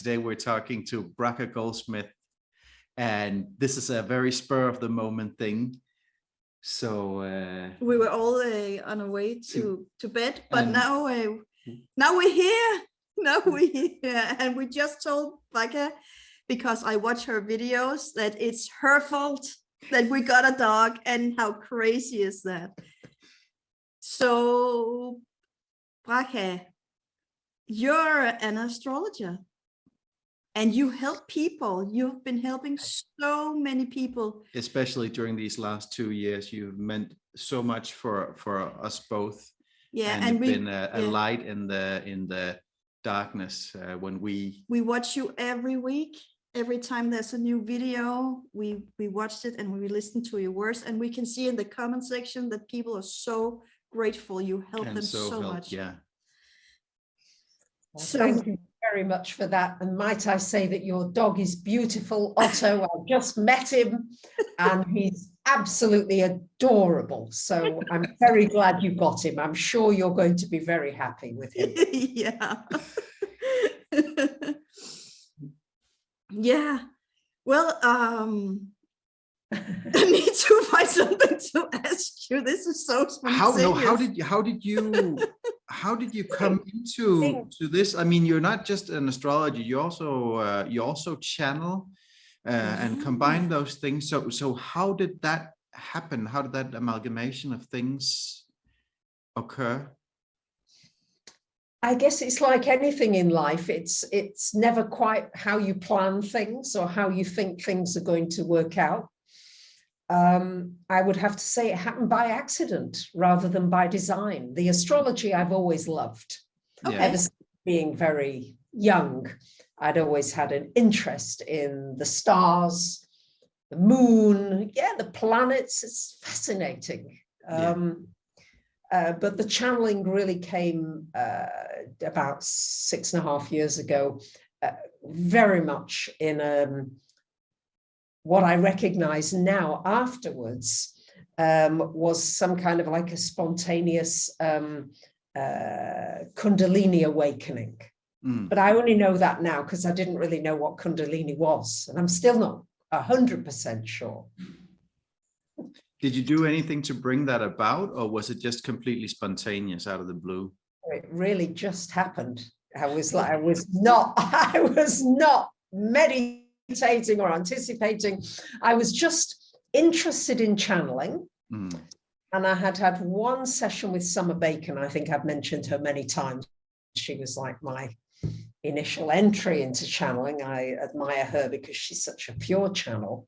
Today we're talking to Bracha Goldsmith, and this is a very spur of the moment thing. So we were all on our way to bed, but now we're here. Now we're here, and we just told Bracha, because I watch her videos, that it's her fault that we got a dog, and how crazy is that? So, Bracha, you're an astrologer, and you help people. You've been helping so many people. Especially during these last 2 years, you've meant so much for us both. Yeah, and you've been a light in the darkness when we watch you every week. Every time there's a new video, we watched it and we listen to your words, and we can see in the comment section that people are so grateful. You help them so much. Yeah. So thank you very much for that. And might I say that your dog is beautiful, Otto. I just met him and he's absolutely adorable. So I'm very glad you got him. I'm sure you're going to be very happy with him. Yeah. Yeah. Well, I need to find something to ask you. This is so spontaneous. How did you come into this? I mean, you're not just an astrologer. You also channel and combine those things. So how did that happen? How did that amalgamation of things occur? I guess it's like anything in life. It's never quite how you plan things or how you think things are going to work out. I would have to say it happened by accident rather than by design. The astrology I've always loved. Okay. Ever since being very young, I'd always had an interest in the stars, the moon, the planets. It's fascinating. But the channeling really came about 6.5 years ago, very much in what I recognize now afterwards was some kind of like a spontaneous Kundalini awakening. But I only know that now because I didn't really know what Kundalini was, and I'm still not 100% sure. Did you do anything to bring that about, or was it just completely spontaneous out of the blue? It really just happened. I was not meditating or anticipating. I was just interested in channeling. And I had one session with Summer Bacon. I think I've mentioned her many times. She was like my initial entry into channeling. I admire her because she's such a pure channel.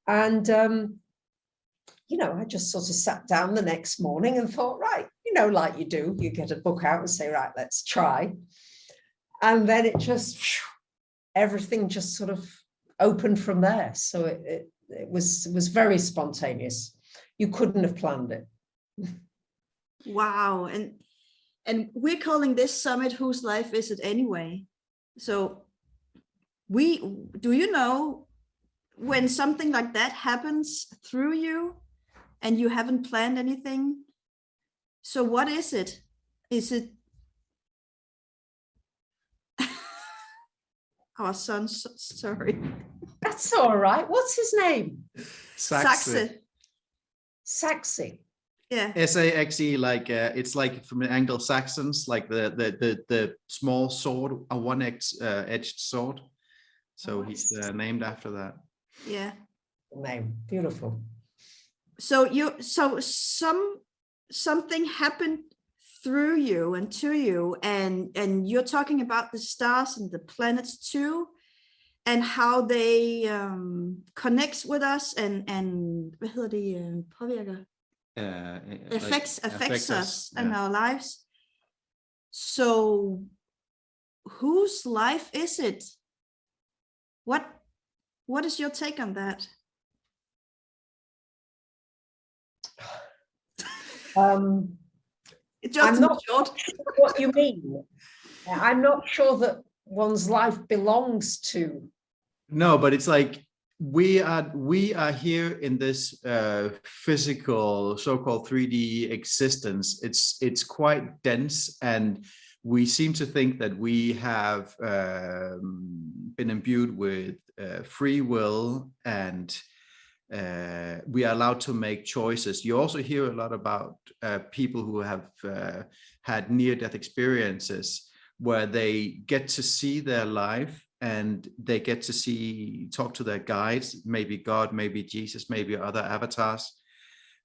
And I just sort of sat down the next morning and thought, right, like you do, you get a book out and say, right, let's try. And then it just, everything just sort of opened from there. So it was very spontaneous. You couldn't have planned it. Wow. And we're calling this summit, Whose Life Is It Anyway? So do you know when something like that happens through you and you haven't planned anything? So what is it? Is it our son? Sorry. That's all right. What's his name? Saxe. Yeah. S-A-X-E, like it's like from the Anglo-Saxons, like the small sword, a one-edged sword. So he's named after that. Yeah. Name, beautiful. So something happened through you and to you, and you're talking about the stars and the planets too, and how they connects with us and hvad hedder det, påvirker? Affects us and our lives. So whose life is it? What is your take on that? I'm not sure what you mean. I'm not sure that one's life belongs to. No, but it's like we are here in this physical so-called 3D existence. It's quite dense, and we seem to think that we have been imbued with free will, and we are allowed to make choices. You also hear a lot about people who have had near-death experiences where they get to see their life, and they get to talk to their guides, maybe God, maybe Jesus, maybe other avatars,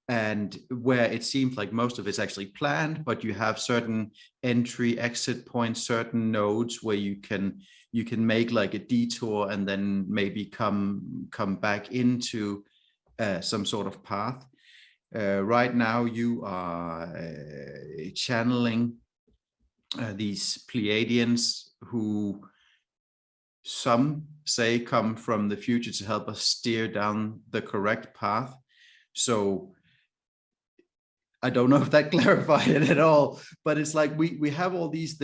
and where it seems like most of it's actually planned, but you have certain entry exit points, certain nodes where you can make like a detour and then maybe come back into some sort of path. Right now you are channeling these Pleiadians, who some say come from the future to help us steer down the correct path. So I don't know if that clarified it at all, but it's like we have all these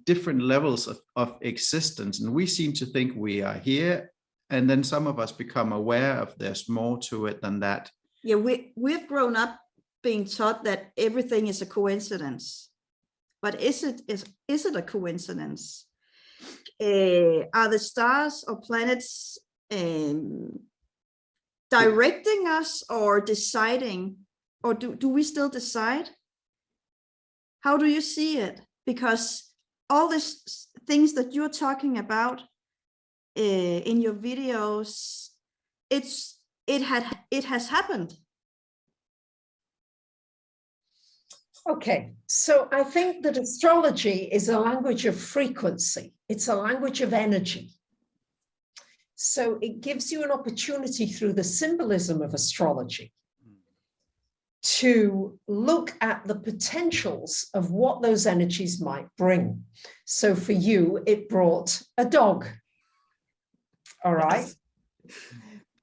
different levels of existence, and we seem to think we are here, and then some of us become aware of there's more to it than that. Yeah, we've grown up being taught that everything is a coincidence. But is it a coincidence? Are the stars or planets directing us or deciding, or do we still decide? How do you see it? Because all these things that you're talking about in your videos, it has happened. Okay, so I think that astrology is a language of frequency. It's a language of energy. So it gives you an opportunity through the symbolism of astrology to look at the potentials of what those energies might bring. So for you, it brought a dog. All right.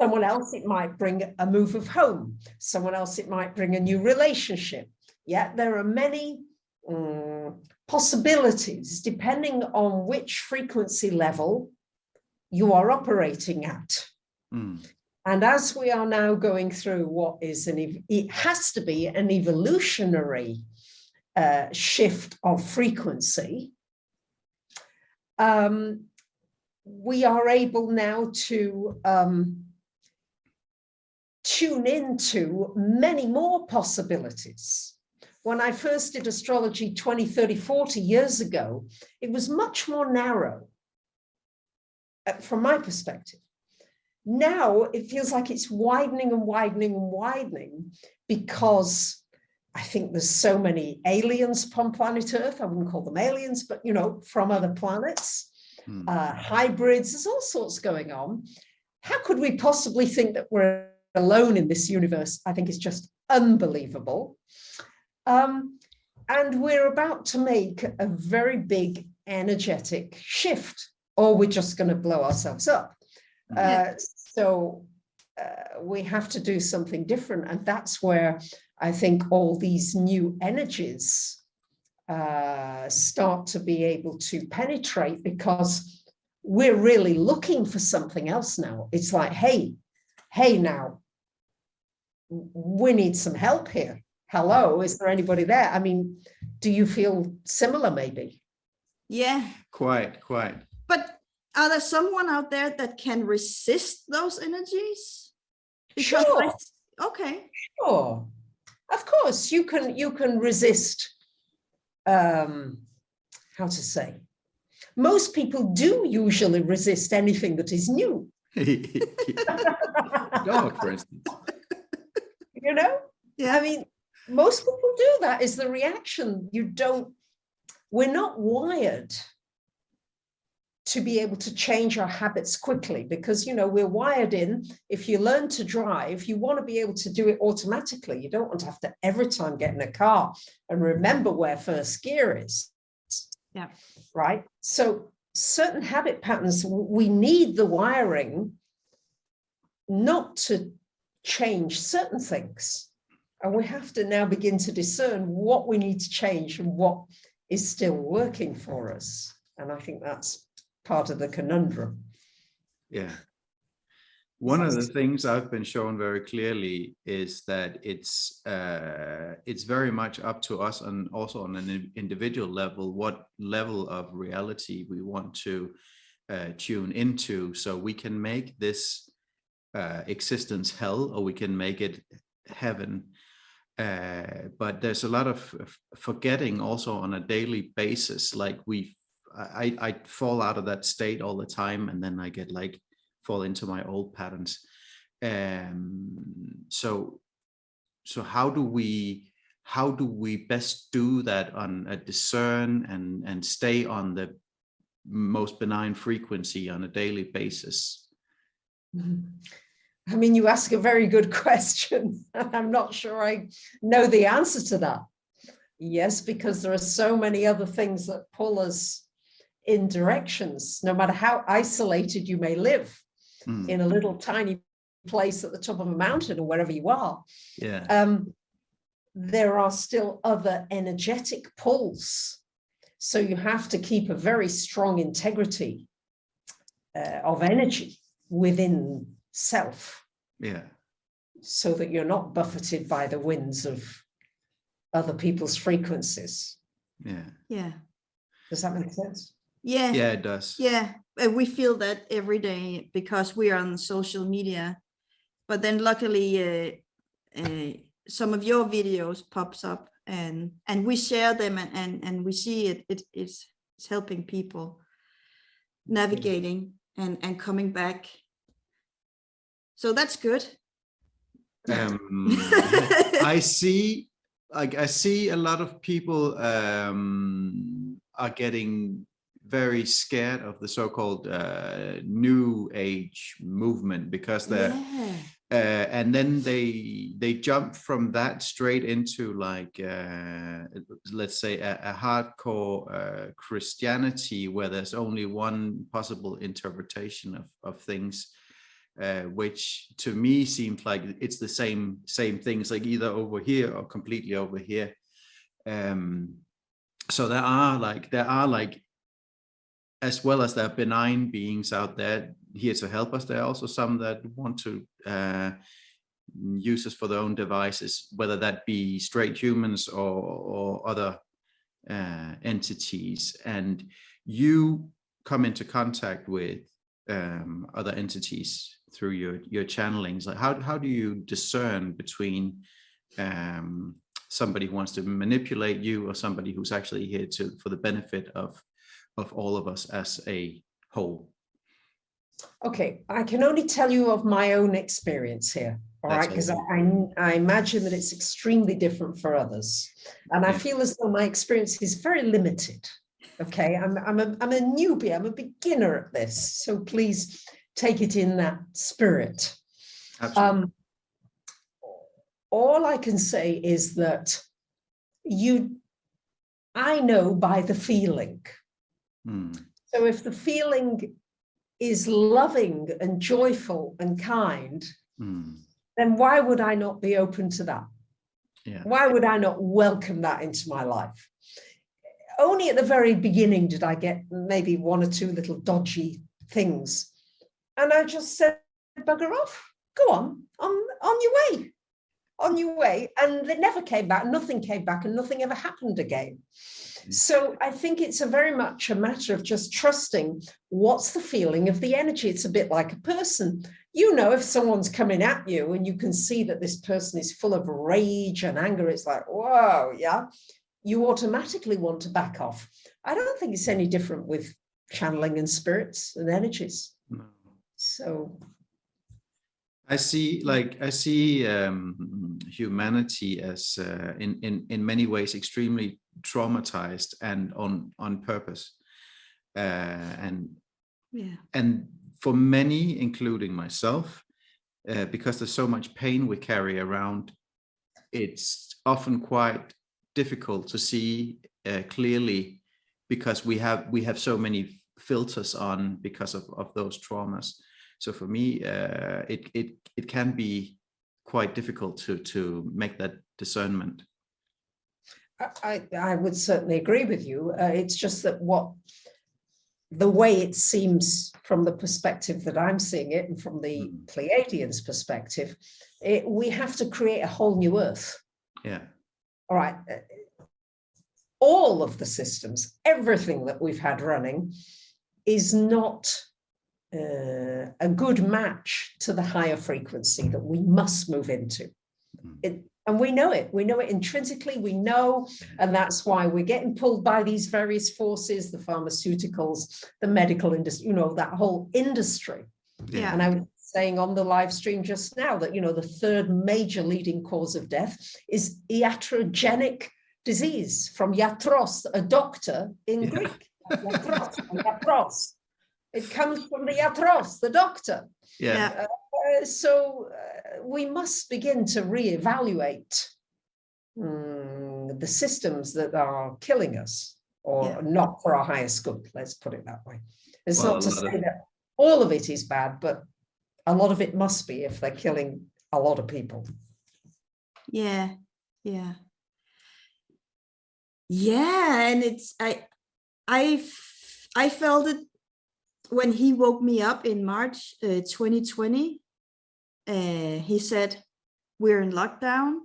Someone else, it might bring a move of home. Someone else, it might bring a new relationship. Yeah, there are many possibilities depending on which frequency level you are operating at. And as we are now going through what is it has to be an evolutionary shift of frequency, we are able now to tune into many more possibilities. When I first did astrology 20, 30, 40 years ago, it was much more narrow from my perspective. Now it feels like it's widening and widening and widening, because I think there's so many aliens upon planet Earth. I wouldn't call them aliens, but, you know, from other planets, hybrids, there's all sorts going on. How could we possibly think that we're alone in this universe? I think it's just unbelievable. And we're about to make a very big energetic shift, or we're just going to blow ourselves up. So we have to do something different. And that's where I think all these new energies start to be able to penetrate, because we're really looking for something else now. It's like, hey, now, we need some help here. Hello, is there anybody there? I mean, do you feel similar maybe? Yeah. Quite. But are there someone out there that can resist those energies? Because Sure. Okay. Sure. Of course, you can resist, how to say, most people do usually resist anything that is new. Dog, for instance. You know? Yeah. I mean, most people do. That is the reaction. We're not wired to be able to change our habits quickly, because, you know, we're wired in, if you learn to drive, you want to be able to do it automatically. You don't want to have to every time get in a car and remember where first gear is. Yeah. Right. So certain habit patterns, we need the wiring not to change certain things. And we have to now begin to discern what we need to change and what is still working for us. And I think that's part of the conundrum. Yeah. One of the things I've been shown very clearly is that it's very much up to us, and also on an individual level, what level of reality we want to tune into. So we can make this existence hell, or we can make it heaven. But there's a lot of forgetting also on a daily basis. Like I fall out of that state all the time, and then I get like fall into my old patterns. So how do we best do that on a discern and stay on the most benign frequency on a daily basis? I mean, you ask a very good question. I'm not sure I know the answer to that. Yes, because there are so many other things that pull us in directions, no matter how isolated you may live in a little tiny place at the top of a mountain or wherever you are. Yeah. There are still other energetic pulls. So you have to keep a very strong integrity of energy within self. Yeah. So that you're not buffeted by the winds of other people's frequencies. Yeah. Yeah. Does that make sense? Yeah. Yeah, it does. Yeah. We feel that every day because we are on social media. But then luckily some of your videos pops up and we share them and we see it's helping people navigating and coming back. So that's good. I see a lot of people are getting very scared of the so-called new age movement, because they're and then they jump from that straight into like let's say a hardcore Christianity, where there's only one possible interpretation of things, which to me seems like it's the same things, like either over here or completely over here. So there are like, as well as there are benign beings out there here to help us, there are also some that want to use us for their own devices, whether that be straight humans or other entities. And you come into contact with other entities through your channelings. Like how do you discern between somebody who wants to manipulate you or somebody who's actually here for the benefit of all of us as a whole? Okay, I can only tell you of my own experience here, all right? Because I imagine that it's extremely different for others, and I feel as though my experience is very limited. Okay, I'm a newbie, I'm a beginner at this, so please take it in that spirit. Absolutely. All I can say is that I know by the feeling. So if the feeling is loving and joyful and kind, then why would I not be open to that? Yeah. Why would I not welcome that into my life? Only at the very beginning did I get maybe one or two little dodgy things. And I just said, bugger off, go on your way. And it never came back, nothing came back, and nothing ever happened again. So I think it's very much a matter of just trusting what's the feeling of the energy. It's a bit like a person. You know, if someone's coming at you and you can see that this person is full of rage and anger, it's like, whoa, yeah, you automatically want to back off. I don't think it's any different with channeling and spirits and energies. No. So I see humanity as in many ways extremely traumatized and on purpose, and for many, including myself, because there's so much pain we carry around, it's often quite difficult to see clearly, because we have so many filters on because of those traumas. So for me, it can be quite difficult to make that discernment. I would certainly agree with you. It's just that what the way it seems from the perspective that I'm seeing it, and from the Pleiadians' perspective, we have to create a whole new Earth. Yeah. All right. All of the systems, everything that we've had running is not a good match to the higher frequency that we must move into. And we know it intrinsically, we know, and that's why we're getting pulled by these various forces, the pharmaceuticals, the medical industry, that whole industry. Yeah. And I was saying on the live stream just now that, the third major leading cause of death is iatrogenic disease, from iatros, a doctor in Greek. Iatros. It comes from the iatros, the doctor. Yeah. So we must begin to reevaluate the systems that are killing us, or not for our highest good. Let's put it that way. It's not to say that all of it is bad, but a lot of it must be if they're killing a lot of people. Yeah. And it's I felt it when he woke me up in March 2020. He said, we're in lockdown.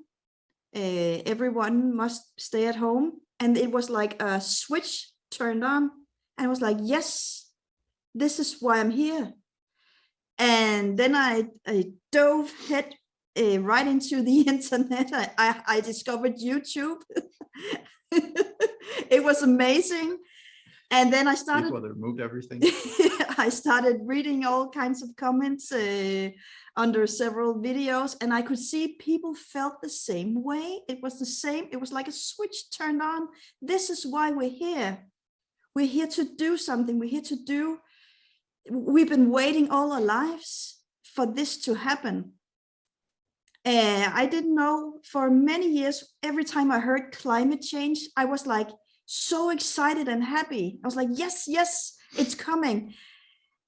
Everyone must stay at home. And it was like a switch turned on. And I was like, yes, this is why I'm here. And then I dove head right into the internet. I discovered YouTube. It was amazing. And then I started. People that removed everything. I started reading all kinds of comments under several videos, and I could see people felt the same way. It was the same. It was like a switch turned on. This is why we're here. We're here to do something. We've been waiting all our lives for this to happen. I didn't know for many years, every time I heard climate change, I was like so excited and happy. I was like, yes, it's coming.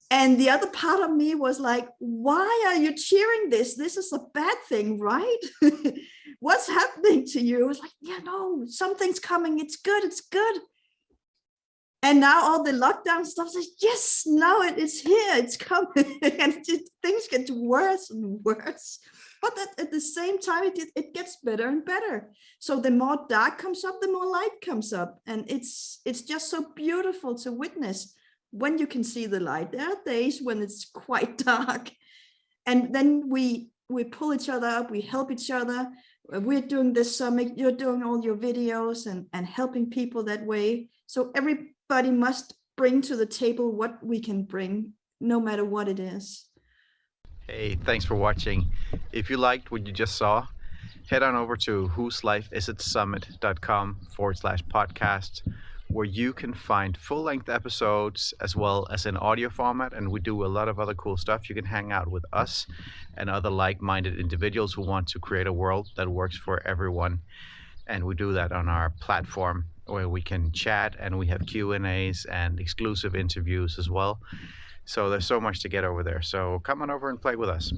And the other part of me was like, why are you cheering this? This is a bad thing, right? What's happening to you? It's like, yeah, no, something's coming. It's good. And now all the lockdown stuff says, yes, now it is here. It's coming. And things get worse and worse. But at the same time, it gets better and better. So the more dark comes up, the more light comes up. And it's just so beautiful to witness when you can see the light. There are days when it's quite dark. And then we pull each other up, we help each other. We're doing this summit, you're doing all your videos and helping people that way. So everybody must bring to the table what we can bring, no matter what it is. Hey, thanks for watching. If you liked what you just saw, head on over to whoselifeisitsummit.com/podcast, where you can find full-length episodes as well as in audio format, and we do a lot of other cool stuff. You can hang out with us and other like-minded individuals who want to create a world that works for everyone, and we do that on our platform where we can chat, and we have Q&As and exclusive interviews as well. So there's so much to get over there. So come on over and play with us.